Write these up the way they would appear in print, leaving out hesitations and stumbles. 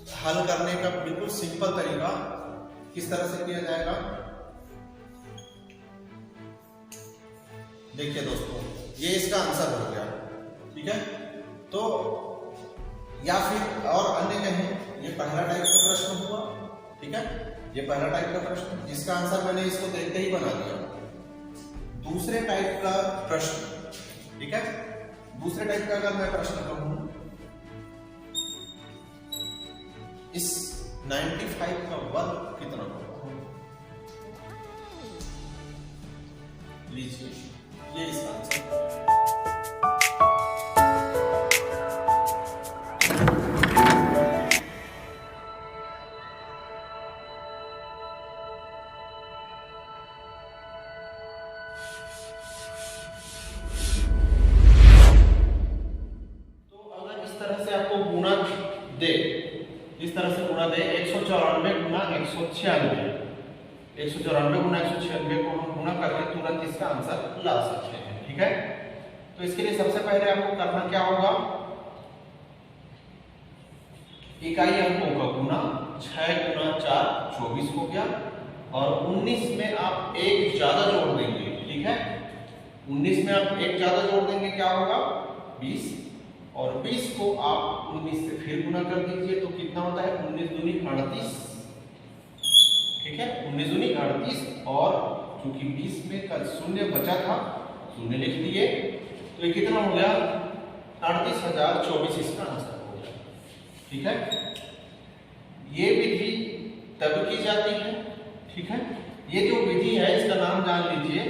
हल करने का बिल्कुल सिंपल तरीका किस तरह से किया जाएगा, देखिए दोस्तों, ये इसका आंसर हो गया, ठीक है। तो या फिर और अन्य कहें, ये पहला टाइप का प्रश्न हुआ, ठीक है, ये पहला टाइप का प्रश्न जिसका आंसर मैंने इसको देखते ही बना दिया। दूसरे टाइप का प्रश्न, ठीक है, दूसरे टाइप का अगर मैं प्रश्न कहूं, इस 95 का वर्ग कितना होगा, लीजिए ये इसका आंसर। तो अगर इस तरह से आपको गुणा दे, इस तरह से गुणा दे 194 गुना 196, 194 गुना 196 को हम गुणा करके तुरंत इसका आंसर ला सकते हैं, ठीक है। तो इसके लिए सबसे पहले आपको करना क्या होगा, इकाई अंकों का गुणा 6 गुना 4 24 हो गया, और 19 में आप एक ज्यादा जोड़ देंगे, ठीक है, 19 में आप एक ज्यादा जोड़ देंगे, क्या होगा 20, और 20 को आप 19 से फिर गुना कर दीजिए, तो कितना होता है 19 दूनी 38, ठीक है, 19 दूनी 38, और क्योंकि 20 में कल शून्य बचा था, शून्य लिख दिए, तो ये कितना हो गया 38,024 इसका आंसर हो गया, ठीक है। ये विधि तब की जाती है, ठीक है, ये जो विधि है इसका नाम जान लीजिए,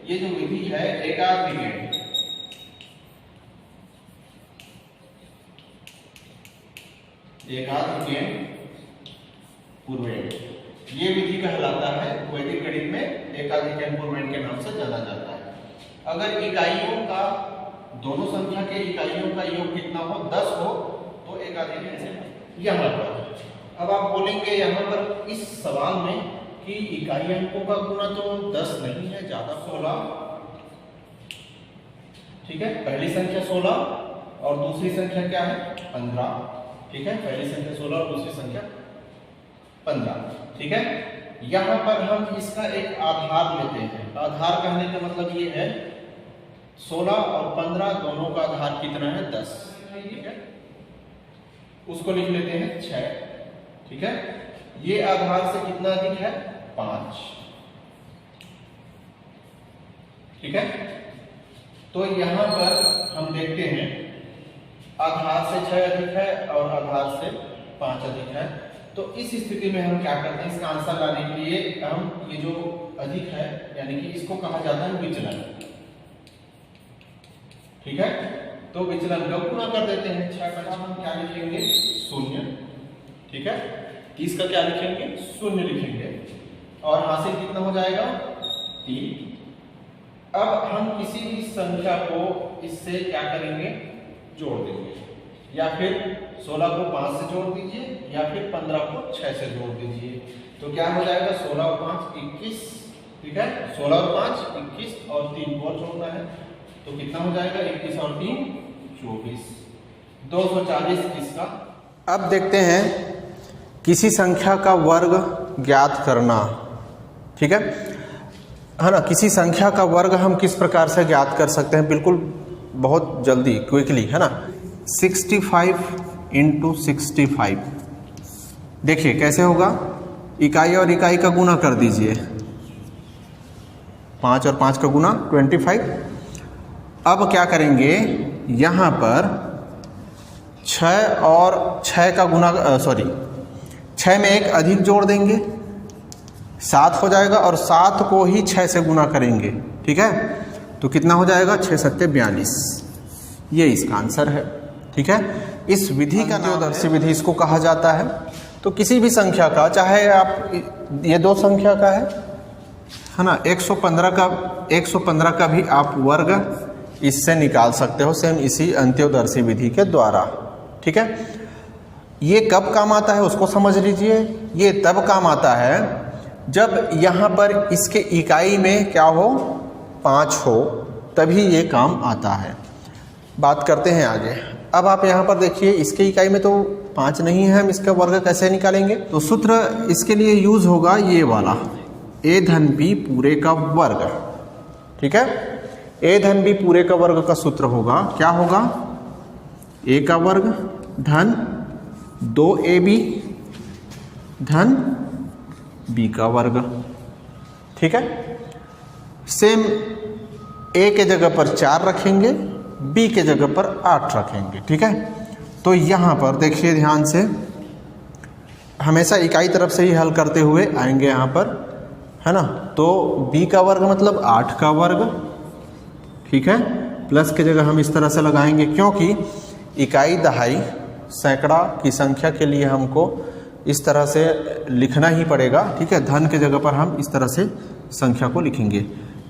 ये जो विधि है एकाग्रीगेंट, पूर्वेंट, ये विधि कहलाता है, वैदिक गणित में एकाधिक पूर्वेंट के नाम से जाना जाता है। अगर इकाइयों का, दोनों संख्या के इकाइयों का योग कितना हो 10 हो तो एकाधिक है। यहाँ पर अब आप बोलेंगे यहाँ पर इस सवाल में कि इकाई अंकों का गुणा तो 10 नहीं है, ज्यादा 16, ठीक है, पहली संख्या 16 और दूसरी संख्या क्या है 15, ठीक है, पहली संख्या 16 और दूसरी संख्या 15, ठीक है। यहां पर हम इसका एक आधार लेते हैं, आधार कहने का मतलब ये है 16 और 15 दोनों का आधार कितना है 10, ठीक है, उसको लिख लेते हैं 6, ठीक है, ये आधार से कितना अधिक है 5, ठीक है। तो यहां पर हम देखते हैं आधार से 6 अधिक है और आधार से 5 अधिक है, तो इस स्थिति में हम क्या करते हैं, इसका आंसर लाने के लिए हम ये जो अधिक है यानी कि इसको कहा जाता है विचलन, ठीक है, तो विचलन का गुणा कर देते हैं, 6 का हम क्या लिखेंगे 0, ठीक है, 30 का क्या लिखेंगे 0 लिखेंगे, और हासिल कितना हो जाएगा 3। अब हम किसी भी संख्या को इससे क्या करेंगे जोड़ देंगे, या फिर 16 को 5 से जोड़ दीजिए, या फिर 15 को 6 से जोड़ दीजिए, तो क्या हो जाएगा 16 और 5 21, ठीक है, 16 और 5 21 और 3 को और जोड़ना है, तो कितना हो जाएगा 21 और 3 24, 240 इसका। अब देखते हैं किसी संख्या का वर्ग ज्ञात करना, ठीक है ना, किसी संख्या का वर्ग हम किस प्रकार से ज्ञात कर सकते हैं, बिल्कुल बहुत जल्दी क्विकली, है ना। 65 इंटू 65, देखिए कैसे होगा, इकाई और इकाई का गुना कर दीजिए, 5 और 5 का गुना 25। अब क्या करेंगे, यहाँ पर 6 और 6 का गुना 6 में एक अधिक जोड़ देंगे, 7 हो जाएगा, और 7 को ही 6 से गुना करेंगे, ठीक है, तो कितना हो जाएगा 6 7 42, ये इसका आंसर है, ठीक है। इस विधि का नाम अंत्योदर्शी विधि इसको कहा जाता है। तो किसी भी संख्या का, चाहे आप ये दो संख्या का है ना, 115 का भी आप वर्ग इससे निकाल सकते हो, सेम इसी अंत्योदर्शी विधि के द्वारा, ठीक है। ये कब काम आता है उसको समझ लीजिए, ये तब काम आता है जब यहाँ पर इसके इकाई में क्या हो 5 हो, तभी ये काम आता है। बात करते हैं आगे। अब आप यहाँ पर देखिए, इसके इकाई में तो 5 नहीं है, हम इसका वर्ग कैसे निकालेंगे? तो सूत्र इसके लिए यूज होगा ये वाला, a धन b पूरे का वर्ग। ठीक है, a धन b पूरे का वर्ग का सूत्र होगा, क्या होगा? a का वर्ग धन 2ab धन b का वर्ग। ठीक है, सेम a के जगह पर 4 रखेंगे, b के जगह पर 8 रखेंगे। ठीक है, तो यहाँ पर देखिए ध्यान से, हमेशा इकाई तरफ से ही हल करते हुए आएंगे यहाँ पर, है ना। तो b का वर्ग मतलब 8 का वर्ग, ठीक है, प्लस की जगह हम इस तरह से लगाएंगे, क्योंकि इकाई दहाई सैकड़ा की संख्या के लिए हमको इस तरह से लिखना ही पड़ेगा। ठीक है, धन के जगह पर हम इस तरह से संख्या को लिखेंगे।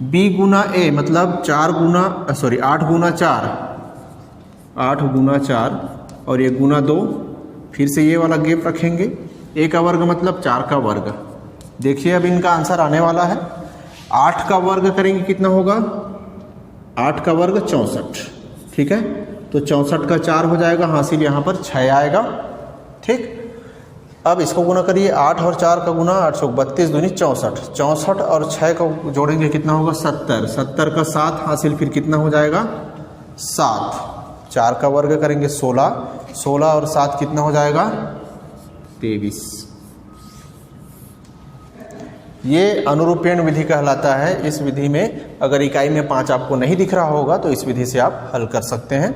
b गुना a मतलब 8 गुना 4, 8 गुना 4 और ये गुना 2, फिर से ये वाला गैप रखेंगे। a का वर्ग मतलब 4 का वर्ग। देखिए अब इनका आंसर आने वाला है। 8 का वर्ग करेंगे कितना होगा? 8 का वर्ग 64। ठीक है, तो 64 का 4 हो जाएगा, हासिल यहाँ पर 6 आएगा। ठीक, अब इसको गुना करिए, 8 और 4 का गुना 8 32 दूनी 64, 64 और 6 को जोड़ेंगे कितना होगा? 70, 70 का 7 हासिल फिर कितना हो जाएगा? 7। 4 का वर्ग करेंगे 16, 16 और 7 कितना हो जाएगा? 23। ये अनुरूपेण विधि कहलाता है। इस विधि में अगर इकाई में 5 आपको नहीं दिख रहा होगा तो इस विधि से आप हल कर सकते हैं।